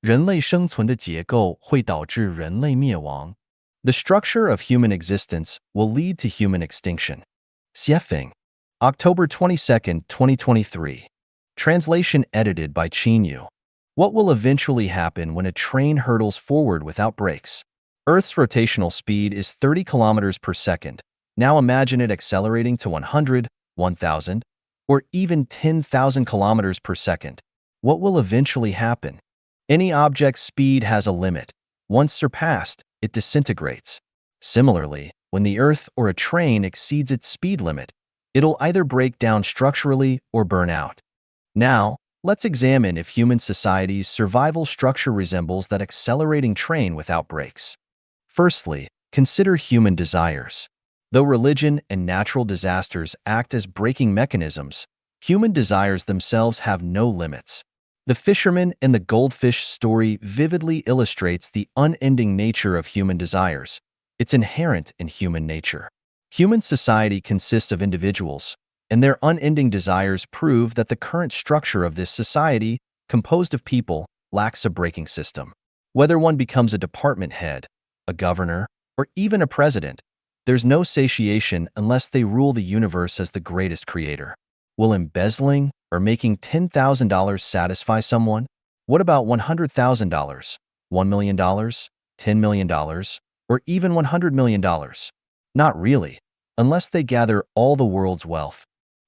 人类生存的结构会导致人类灭亡。The structure of human existence will lead to human extinction. Xiefeng, October 22nd, 2023. Translation edited by Qin Yu. What will eventually happen when a train hurtles forward without brakes? Earth's rotational speed is 30 kilometers per second. Now imagine it accelerating to 100, 1,000, or even 10,000 kilometers per second. What will eventually happen? Any object's speed has a limit. Once surpassed, it disintegrates. Similarly, when the Earth or a train exceeds its speed limit, it'll either break down structurally or burn out. Now, let's examine if human society's survival structure resembles that accelerating train without brakes. Firstly, consider human desires. Though religion and natural disasters act as braking mechanisms, human desires themselves have no limits. The fisherman and the goldfish story vividly illustrates the unending nature of human desires. It's inherent in human nature. Human society consists of individuals, and their unending desires prove that the current structure of this society, composed of people, lacks a braking system. Whether one becomes a department head, a governor, or even a president, there's no satiation unless they rule the universe as the greatest creator. Will embezzling or making $10,000 satisfy someone? What about $100,000, $1 million, $10 million, or even $100 million? Not really, unless they gather all the world's wealth.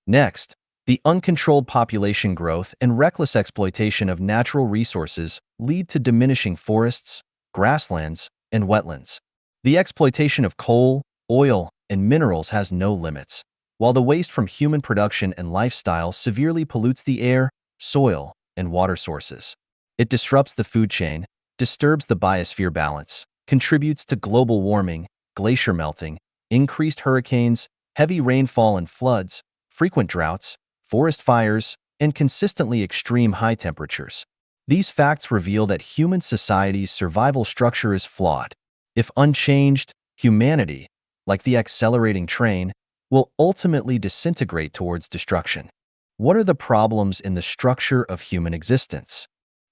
Next, the uncontrolled population growth and reckless exploitation of natural resources lead to diminishing forests, grasslands, and wetlands. The exploitation of coal, oil, and minerals has no limits, while the waste from human production and lifestyle severely pollutes the air, soil, and water sources. It disrupts the food chain, disturbs the biosphere balance, contributes to global warming, glacier melting, increased hurricanes, heavy rainfall and floods, frequent droughts, forest fires, and consistently extreme high temperatures. These facts reveal that human society's survival structure is flawed. If unchanged, humanity, like the accelerating train, will ultimately disintegrate towards destruction. What are the problems in the structure of human existence?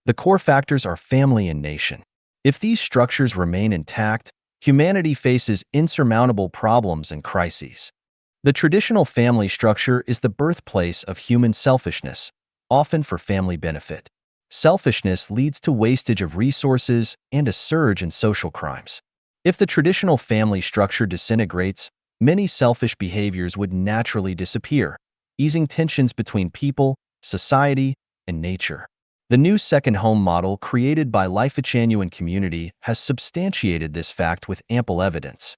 The core factors are family and nation. If these structures remain intact, humanity faces insurmountable problems and crises. The traditional family structure is the birthplace of human selfishness, often for family benefit. Selfishness leads to wastage of resources and a surge in social crimes. If the traditional family structure disintegrates, many selfish behaviors would naturally disappear, easing tensions between people, society, and nature. The new second home model created by Life-Genuine Community has substantiated this fact with ample evidence.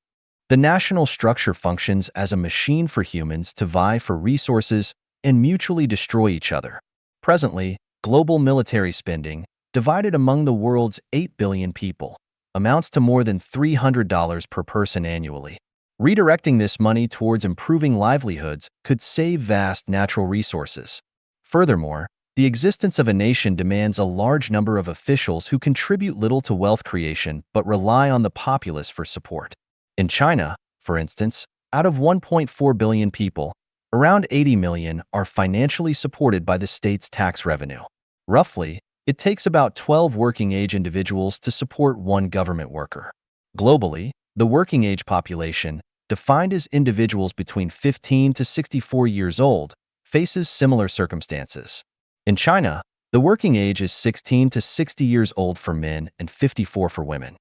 The national structure functions as a machine for humans to vie for resources and mutually destroy each other. Presently, global military spending, divided among the world's 8 billion people, amounts to more than $300 per person annually. Redirecting this money towards improving livelihoods could save vast natural resources. Furthermore, the existence of a nation demands a large number of officials who contribute little to wealth creation but rely on the populace for support. In China, for instance, out of 1.4 billion people, around 80 million are financially supported by the state's tax revenue. Roughly, it takes about 12 working-age individuals to support one government worker. Globally, the working-age population, defined as individuals between 15 to 64 years old, faces similar circumstances. In China, the working age is 16 to 60 years old for men and 54 for women.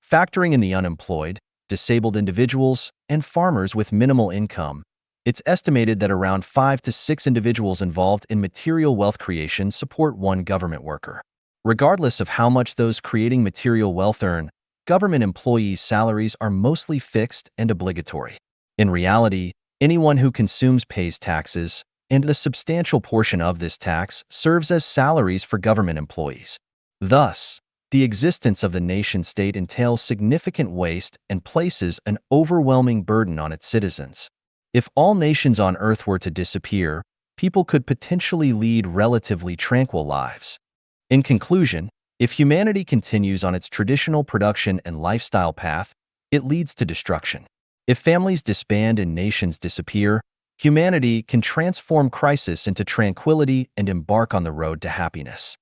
Factoring in the unemployed, disabled individuals, and farmers with minimal income, it's estimated that around 5 to 6 individuals involved in material wealth creation support one government worker. Regardless of how much those creating material wealth earn, government employees' salaries are mostly fixed and obligatory. In reality, anyone who consumes pays taxes, and a substantial portion of this tax serves as salaries for government employees. Thus, the existence of the nation-state entails significant waste and places an overwhelming burden on its citizens. If all nations on Earth were to disappear, people could potentially lead relatively tranquil lives. In conclusion, if humanity continues on its traditional production and lifestyle path, it leads to destruction. If families disband and nations disappear, humanity can transform crisis into tranquility and embark on the road to happiness.